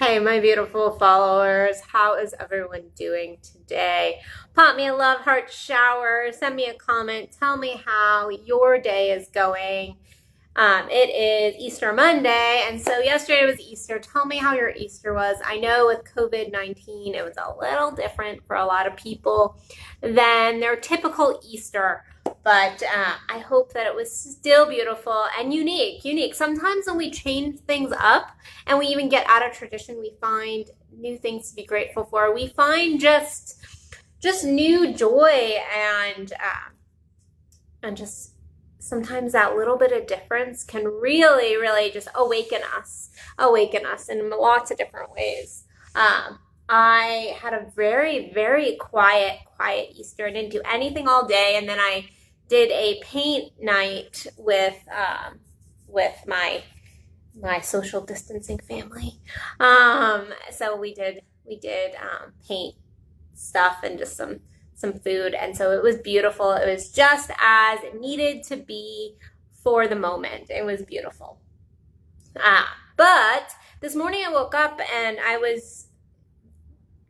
Hey, my beautiful followers, how is everyone doing today? Pop me a love heart shower, send me a comment, tell me how your day is going. It is Easter Monday, and so yesterday was Easter. Tell me how your Easter was. I know with COVID-19, it was a little different for a lot of people than their typical Easter, but I hope that it was still beautiful and unique. Sometimes when we change things up and we even get out of tradition, we find new things to be grateful for. We find just new joy and just sometimes that little bit of difference can really just awaken us in lots of different ways. I had a very quiet Easter. I didn't do anything all day, and then I did a paint night with my social distancing family. So we did paint stuff and just some food, and so it was beautiful. It was just as it needed to be for the moment. It was beautiful. But this morning I woke up and I was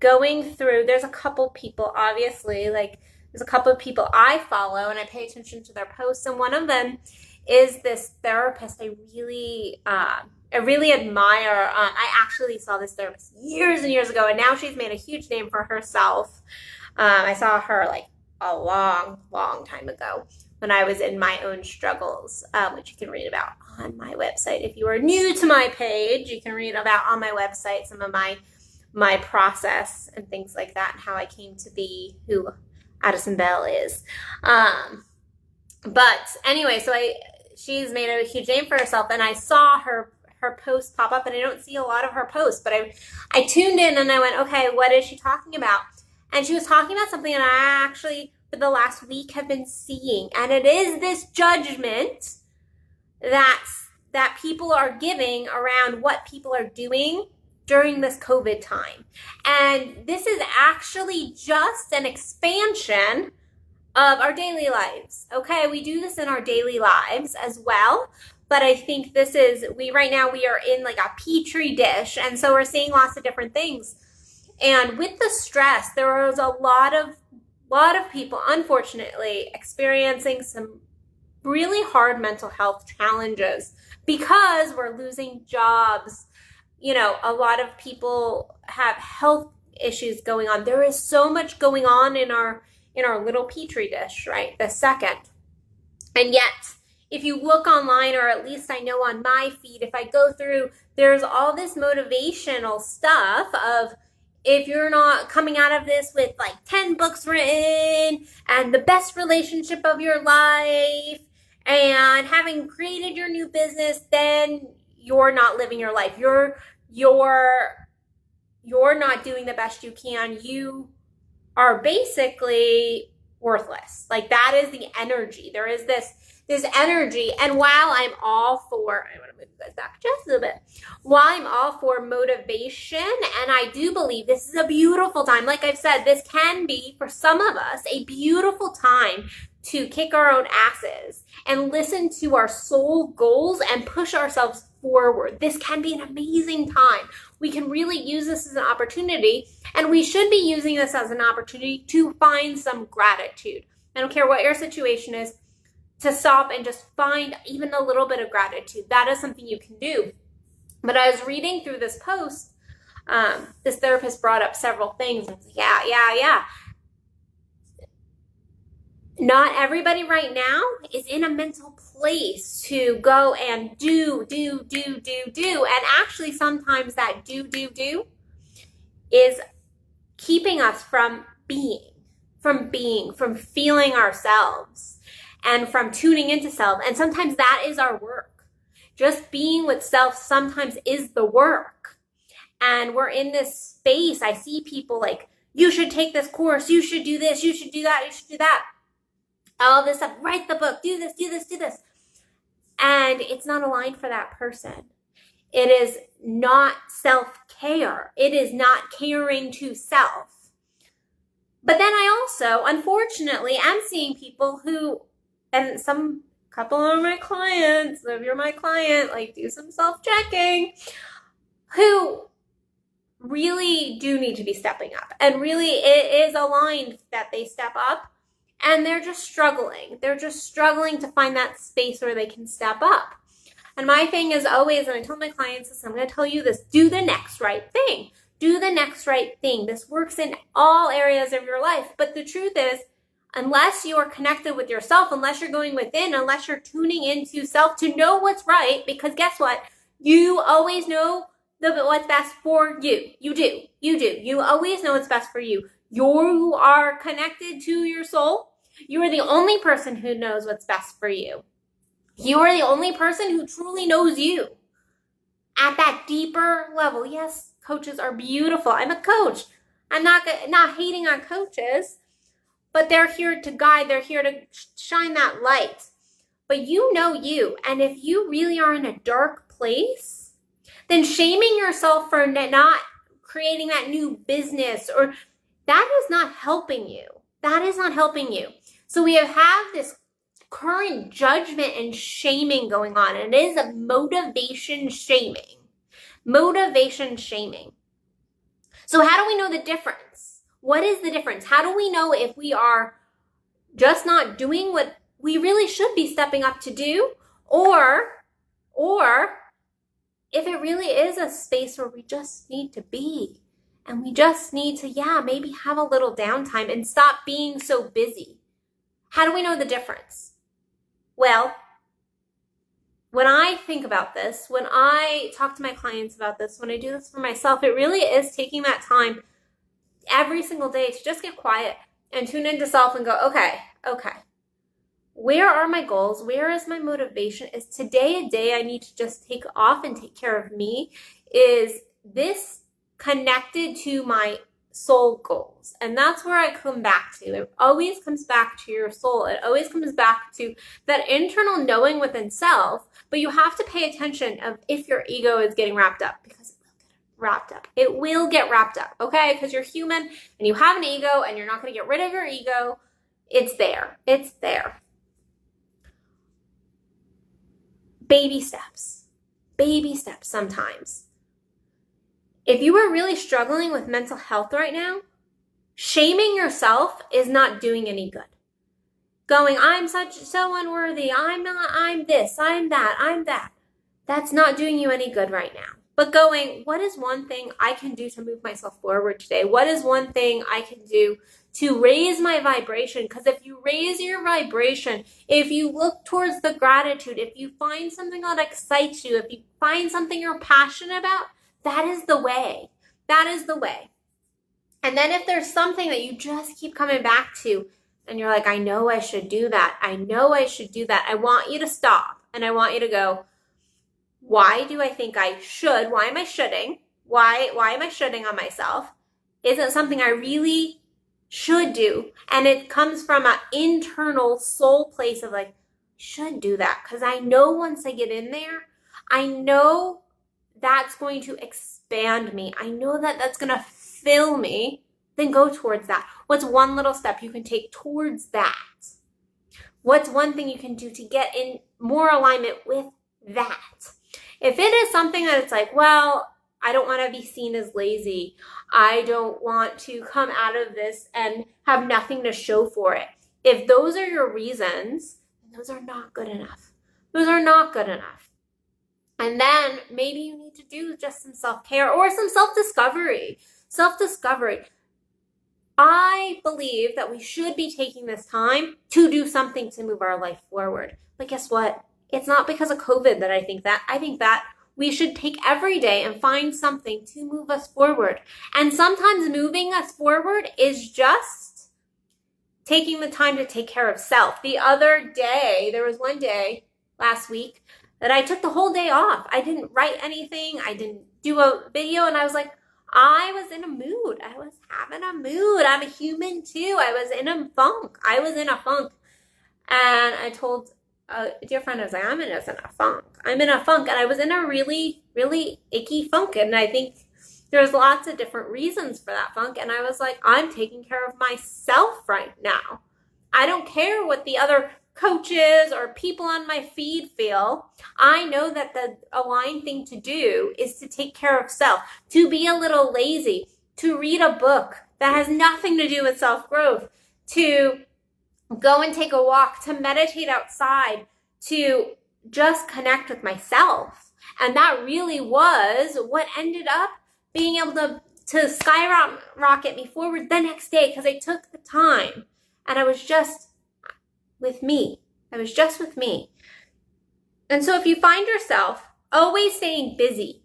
going through, there's a couple people, obviously, like there's a couple of people I follow and I pay attention to their posts, and one of them is this therapist I really admire. I actually saw this therapist years and years ago, and now she's made a huge name for herself. I saw her like a long time ago when I was in my own struggles, which you can read about on my website. If you are new to my page, you can read about on my website some of my process and things like that, and how I came to be who Addison Bell is. But anyway, so she's made a huge name for herself, and I saw her post pop up, and I don't see a lot of her posts, but I tuned in and I went, okay, what is she talking about? And she was talking about something that I actually, for the last week, have been seeing. And it is this judgment that people are giving around what people are doing during this COVID time. And this is actually just an expansion of our daily lives. Okay, we do this in our daily lives as well. But I think right now we are in like a petri dish. And so we're seeing lots of different things. And with the stress, there was a lot of people, unfortunately, experiencing some really hard mental health challenges because we're losing jobs. You know, a lot of people have health issues going on. There is so much going on in our little petri dish, right? The second. And yet, if you look online, or at least I know on my feed, if I go through, there's all this motivational stuff of, if you're not coming out of this with like 10 books written and the best relationship of your life and having created your new business, then you're not living your life. You're not doing the best you can. You are basically worthless. Like, that is the energy. There is this energy. And while I'm all for, I want to move you guys back just a little bit. While I'm all for motivation, and I do believe this is a beautiful time, like I've said, this can be, for some of us, a beautiful time to kick our own asses and listen to our soul goals and push ourselves forward. This can be an amazing time. We can really use this as an opportunity, and we should be using this as an opportunity to find some gratitude. I don't care what your situation is, to stop and just find even a little bit of gratitude. That is something you can do. But I was reading through this post, this therapist brought up several things. Yeah. Not everybody right now is in a mental place to go and do. And actually sometimes that do is keeping us from feeling ourselves and from tuning into self. And sometimes that is our work. Just being with self sometimes is the work. And we're in this space. I see people like, you should take this course, you should do this, you should do that, you should do that. All this stuff, write the book, do this. And it's not aligned for that person. It is not self-care. It is not caring to self. But then I also, unfortunately, am seeing people who, and some couple of my clients, if you're my client, like, do some self-checking, who really do need to be stepping up. And really it is aligned that they step up, and they're just struggling. They're just struggling to find that space where they can step up. And my thing is always, and I tell my clients this, I'm going to tell you this, do the next right thing. Do the next right thing. This works in all areas of your life. But the truth is, unless you are connected with yourself, unless you're going within, unless you're tuning into self to know what's right, because guess what? You always know what's best for you. You do. You always know what's best for you. You are connected to your soul. You are the only person who knows what's best for you. You are the only person who truly knows you at that deeper level. Yes, coaches are beautiful. I'm a coach. I'm not hating on coaches, but they're here to guide. They're here to shine that light. But you know you. And if you really are in a dark place, then shaming yourself for not creating that new business, or that is not helping you. That is not helping you. So we have this current judgment and shaming going on. And it is a motivation shaming. Motivation shaming. So how do we know the difference? What is the difference? How do we know if we are just not doing what we really should be stepping up to do, or if it really is a space where we just need to be, and we just need to, maybe have a little downtime and stop being so busy? How do we know the difference? Well, when I think about this, when I talk to my clients about this, when I do this for myself, it really is taking that time every single day to just get quiet and tune into self and go, okay. Where are my goals? Where is my motivation? Is today a day I need to just take off and take care of me? Is this connected to my soul goals? And that's where I come back to. It always comes back to your soul. It always comes back to that internal knowing within self, but you have to pay attention of if your ego is getting wrapped up, because it will get wrapped up. It will get wrapped up, okay? Because you're human and you have an ego and you're not going to get rid of your ego. It's there. It's there. Baby steps sometimes. If you are really struggling with mental health right now, shaming yourself is not doing any good. Going, I'm so unworthy, I'm this, I'm that. That's not doing you any good right now. But going, what is one thing I can do to move myself forward today? What is one thing I can do to raise my vibration? Because if you raise your vibration, if you look towards the gratitude, if you find something that excites you, if you find something you're passionate about, that is the way. That is the way. And then if there's something that you just keep coming back to, and you're like, I know I should do that. I know I should do that. I want you to stop. And I want you to go, why do I think I should? Why am I shoulding? Why am I shoulding on myself? Is it something I really should do? And it comes from an internal soul place of like, should do that. Because I know once I get in there, I know that's going to expand me. I know that that's going to fill me. Then go towards that. What's one little step you can take towards that? What's one thing you can do to get in more alignment with that? If it is something that it's like, well, I don't want to be seen as lazy. I don't want to come out of this and have nothing to show for it. If those are your reasons, then those are not good enough. Those are not good enough. And then maybe you need to do just some self-care or some self-discovery. Self-discovery. I believe that we should be taking this time to do something to move our life forward. But guess what? It's not because of COVID that I think that. I think that we should take every day and find something to move us forward. And sometimes moving us forward is just taking the time to take care of self. The other day, there was one day last week that I took the whole day off. I didn't write anything. I didn't do a video. And I was like, I was in a mood. I was having a mood. I'm a human too. I was in a funk. And I told a dear friend, I was like, I'm in a funk. And I was in a really, really icky funk. And I think there's lots of different reasons for that funk. And I was like, I'm taking care of myself right now. I don't care what the other coaches or people on my feed feel, I know that the aligned thing to do is to take care of self, to be a little lazy, to read a book that has nothing to do with self-growth, to go and take a walk, to meditate outside, to just connect with myself. And that really was what ended up being able to skyrocket me forward the next day, because I took the time and I was just with me. I was just with me. And so if you find yourself always staying busy,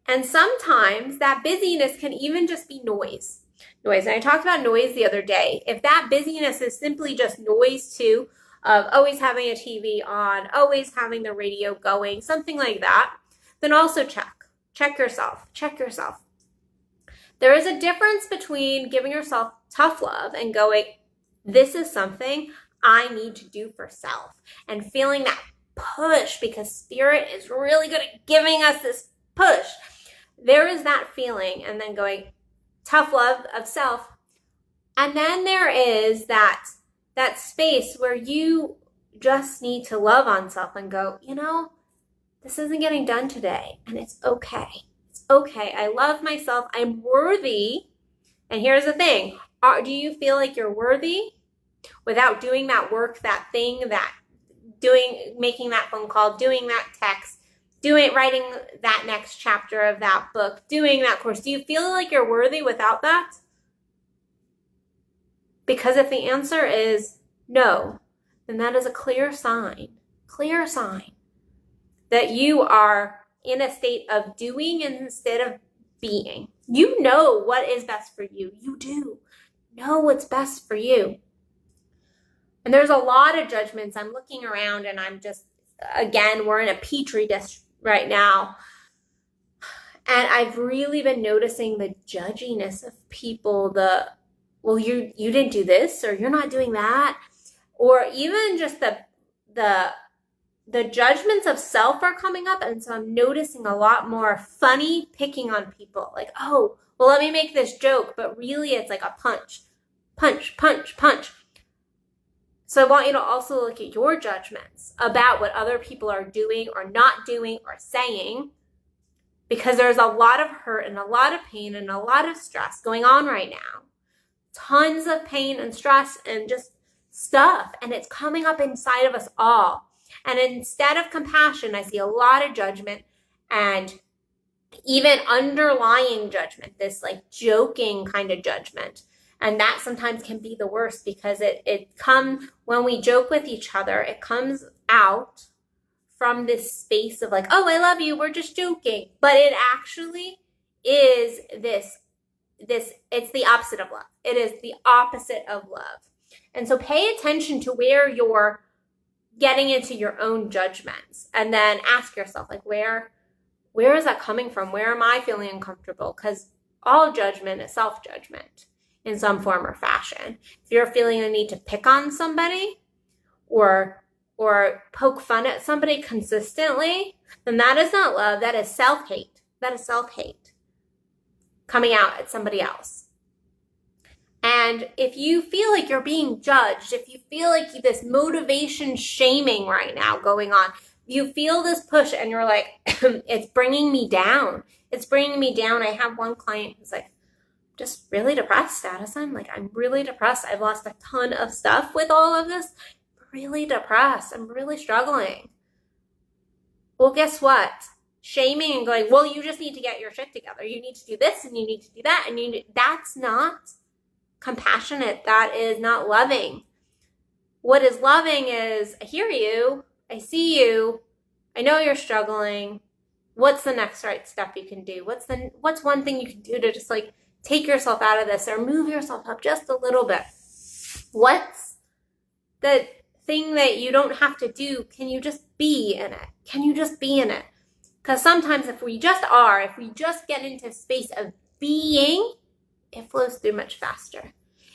and sometimes that busyness can even just be noise. And I talked about noise the other day. If that busyness is simply just noise too, of always having a TV on, always having the radio going, something like that, then also check yourself. There is a difference between giving yourself tough love and going, this is something I need to do for self, and feeling that push because spirit is really good at giving us this push. There is that feeling, and then going tough love of self. And then there is that space where you just need to love on self and go, this isn't getting done today, and it's okay. It's okay. I love myself. I'm worthy. And here's the thing. Do you feel like you're worthy without doing that work, that thing, making that phone call, doing that text, writing that next chapter of that book, doing that course? Do you feel like you're worthy without that? Because if the answer is no, then that is a clear sign that you are in a state of doing instead of being. You know what is best for you. You do know what's best for you. And there's a lot of judgments. I'm looking around and I'm just, again, we're in a petri dish right now. And I've really been noticing the judginess of people, well, you didn't do this, or you're not doing that. Or even just the judgments of self are coming up. And so I'm noticing a lot more funny picking on people. Like, oh, well, let me make this joke. But really it's like a punch. So I want you to also look at your judgments about what other people are doing or not doing or saying, because there's a lot of hurt and a lot of pain and a lot of stress going on right now. Tons of pain and stress and just stuff. And it's coming up inside of us all. And instead of compassion, I see a lot of judgment and even underlying judgment, this like joking kind of judgment. And that sometimes can be the worst, because it comes when we joke with each other, it comes out from this space of like, oh, I love you, we're just joking. But it actually is this, it's the opposite of love. It is the opposite of love. And so pay attention to where you're getting into your own judgments, and then ask yourself, like, where is that coming from? Where am I feeling uncomfortable? Because all judgment is self-judgment in some form or fashion. If you're feeling the need to pick on somebody or poke fun at somebody consistently, then that is not love. That is self-hate. That is self-hate coming out at somebody else. And if you feel like you're being judged, if you feel like this motivation shaming right now going on, you feel this push and you're like, it's bringing me down. It's bringing me down. I have one client who's like, just really depressed, Addison. Like, I'm really depressed. I've lost a ton of stuff with all of this. I'm really depressed. I'm really struggling. Well, guess what? Shaming and going, well, you just need to get your shit together. You need to do this and you need to do that. And that's not compassionate. That is not loving. What is loving is, I hear you. I see you. I know you're struggling. What's the next right step you can do? What's one thing you can do to just like take yourself out of this or move yourself up just a little bit? What's the thing that you don't have to do? Can you just be in it? Can you just be in it? Because sometimes if we just get into space of being, it flows through much faster.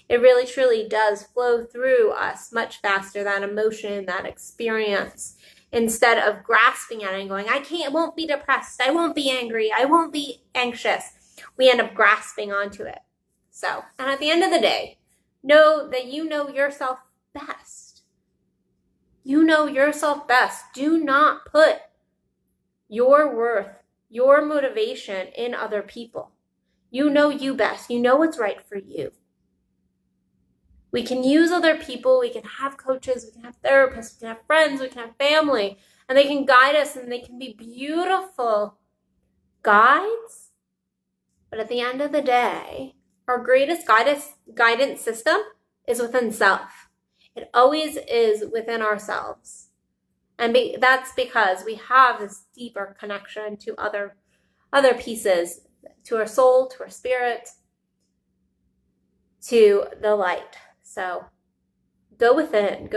It really, truly does flow through us much faster, that emotion, that experience, instead of grasping at it and going, won't be depressed. I won't be angry. I won't be anxious. We end up grasping onto it. So, and at the end of the day, know that you know yourself best. You know yourself best. Do not put your worth, your motivation in other people. You know you best. You know what's right for you. We can use other people. We can have coaches. We can have therapists. We can have friends. We can have family. And they can guide us and they can be beautiful guides. But at the end of the day, our greatest guidance system is within self. It always is within ourselves. And that's because we have this deeper connection to other pieces, to our soul, to our spirit, to the light. So go within.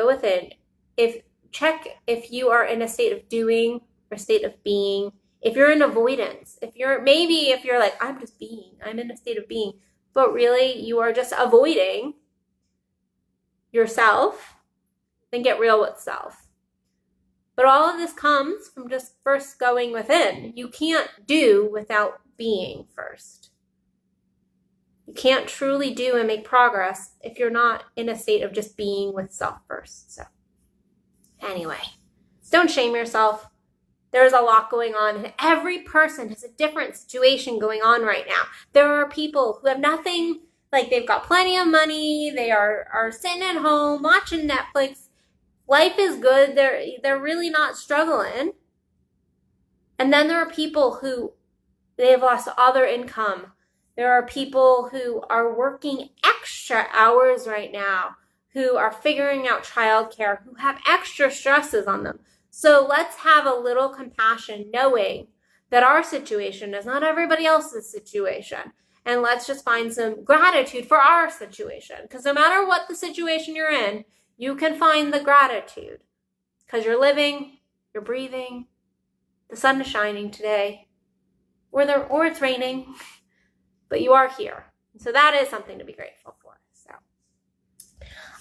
Check if you are in a state of doing or state of being. If you're in avoidance, if you're like, I'm just being, I'm in a state of being, but really you are just avoiding yourself, then get real with self. But all of this comes from just first going within. You can't do without being first. You can't truly do and make progress if you're not in a state of just being with self first. So anyway, don't shame yourself. There's a lot going on, and every person has a different situation going on right now. There are people who have nothing, like they've got plenty of money, they are sitting at home watching Netflix. Life is good. They're really not struggling. And then there are people who they have lost all their income. There are people who are working extra hours right now, who are figuring out childcare, who have extra stresses on them. So let's have a little compassion, knowing that our situation is not everybody else's situation. And let's just find some gratitude for our situation. Because no matter what the situation you're in, you can find the gratitude. Because you're living, you're breathing, the sun is shining today, or it's raining, but you are here. So that is something to be grateful for. So,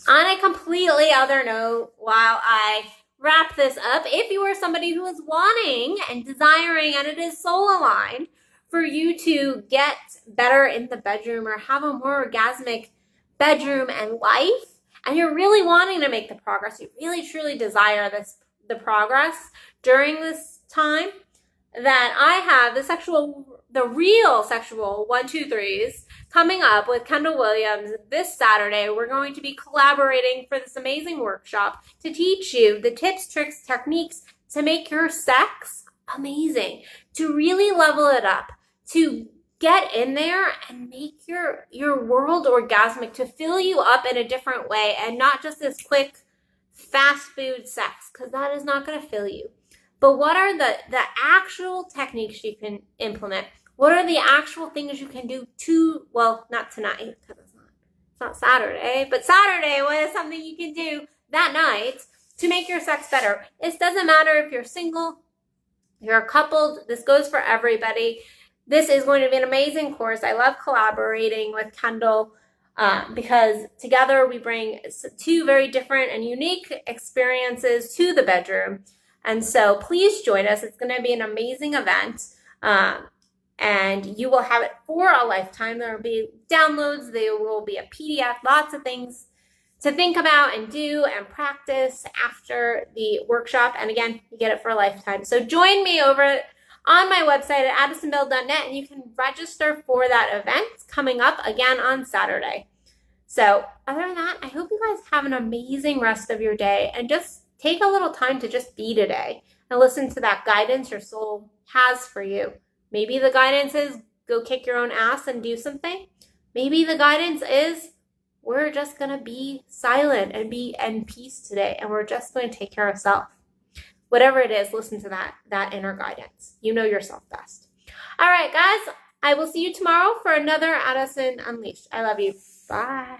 on a completely other note, while I wrap this up, if you are somebody who is wanting and desiring, and it is soul aligned, for you to get better in the bedroom or have a more orgasmic bedroom and life, and you're really wanting to make the progress, you really truly desire the progress during this time, that I have the real sexual 1-2-3s coming up with Kendall Williams this Saturday. We're going to be collaborating for this amazing workshop to teach you the tips, tricks, techniques to make your sex amazing, to really level it up, to get in there and make your world orgasmic, to fill you up in a different way and not just this quick fast food sex, because that is not going to fill you. But what are the actual techniques you can implement? What are the actual things you can do not tonight, because it's not Saturday, but Saturday, what is something you can do that night to make your sex better? It doesn't matter if you're single, you're coupled, this goes for everybody. This is going to be an amazing course. I love collaborating with Kendall because together we bring two very different and unique experiences to the bedroom. And so please join us. It's going to be an amazing event. And you will have it for a lifetime. There will be downloads. There will be a PDF, lots of things to think about and do and practice after the workshop. And again, you get it for a lifetime. So join me over on my website at addisonbell.net, and you can register for that event coming up again on Saturday. So other than that, I hope you guys have an amazing rest of your day, and just take a little time to just be today and listen to that guidance your soul has for you. Maybe the guidance is go kick your own ass and do something. Maybe the guidance is we're just going to be silent and be in peace today, and we're just going to take care of self. Whatever it is, listen to that inner guidance. You know yourself best. All right, guys, I will see you tomorrow for another Addison Unleashed. I love you. Bye.